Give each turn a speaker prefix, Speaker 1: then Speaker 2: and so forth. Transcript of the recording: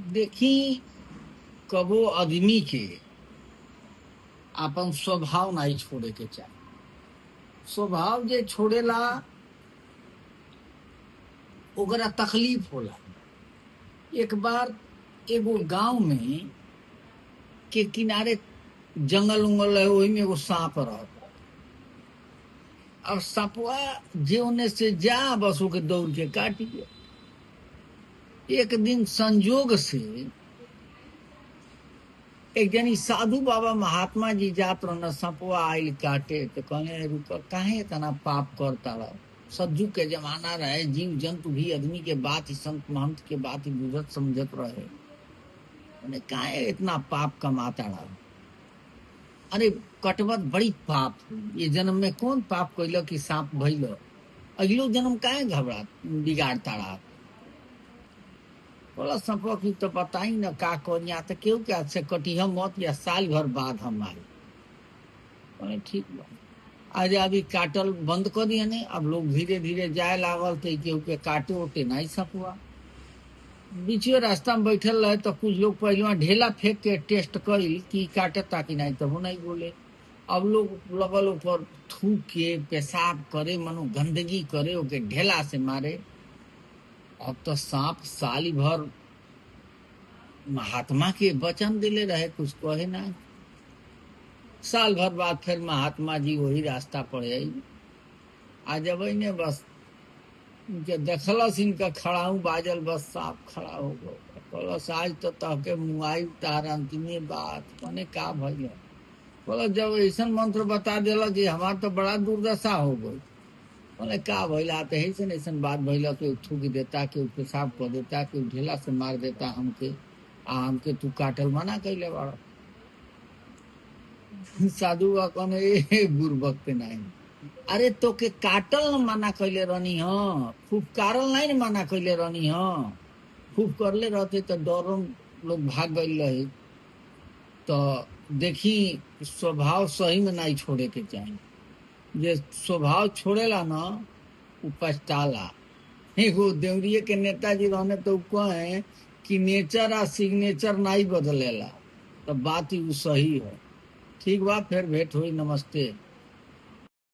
Speaker 1: देखी कबो आदमी के अपन स्वभाव नहीं छोड़े के चाही। स्वभाव जे छोड़ेला ओकरा तकलीफ होला। एक बार एगो गांव में के किनारे जंगल उंगल है, वही में एगो सांप रहता। अब सांपवा जे ओने से जा बस ओके दौड़ के काट गया। एक दिन संजोग से एक जनी साधु बाबा महात्मा जी जात रहना, सांपवा आयल काटे तो कहने रुक काहे इतना पाप करता रहो। सज्जू के जमाना रहे, जीव जंतु भी आदमी के बात ही संत महंत के बात ही बुझत समझत रहे, उन्हें काहे इतना पाप कमाता रहो। अरे कटवत बड़ी पाप हुई। ये जन्म में कौन पाप कैलो कि सांप भइलो, अगलो जन्म काहे घबरा बिगाड़ता रहा। बोला सांपो की तो पता ही न का करिया, तो क्यों क्या से कटिया मत या साल भर बाद हम आए। बोले ठीक बा, आज अभी काटल बंद कर दिए ने। अब लोग धीरे धीरे जाए लागल तो केहू के काटे उटे नहीं सपुआ। बीचे रास्ता में बैठल रहे तो कुछ लोग पहले ढेला फेंक के टेस्ट करी कि काटे ताकि नहीं, तब नहीं बोले। अब लोग लगल ऊपर थूक के पेशाब करे, मनो गंदगी करे, ओके ढेला से मारे। अब तो सांप साली भर महात्मा के वचन दिले रहे, कुछ कहे ना। साल भर बाद फिर महात्मा जी वही रास्ता पर आई। आज अब ने बस उनके देखलस इनका खड़ाऊ बाजल, बस सांप खड़ा हो गए। बोलस आज तो तहके मुआई उतार अंतिमे बात कने का भइल। बोला जब ऐसा मंत्र बता दिला कि हमार तो बड़ा दुर्दशा हो गई। बोले का भइला, तो ऐसा ऐसा बात भइला कि थूक देता, कि पेशाब कर देता, कि ढेला से मार देता हमके, आ हमके तू काटल मना कैले बाड़ा। साधु बा कहने ए बुर्बक पे नहीं, अरे तो के काटल न मना कैले रहनी हाँ, खूब कारल नहीं न मना कैले रहनी हाँ। खूब करले रहते तो डरों लोग भाग गए रहे। तो देखी स्वभाव सही में नहीं छोड़े के चाहिए। जे स्वभाव छोड़ेला ना उ पछताला। एगो देवरिये के नेताजी रहने तो कहे कि नेचर आ सिग्नेचर नहीं बदलेला, तो बात ही सही है। ठीक बा, फिर भेंट हुई, नमस्ते।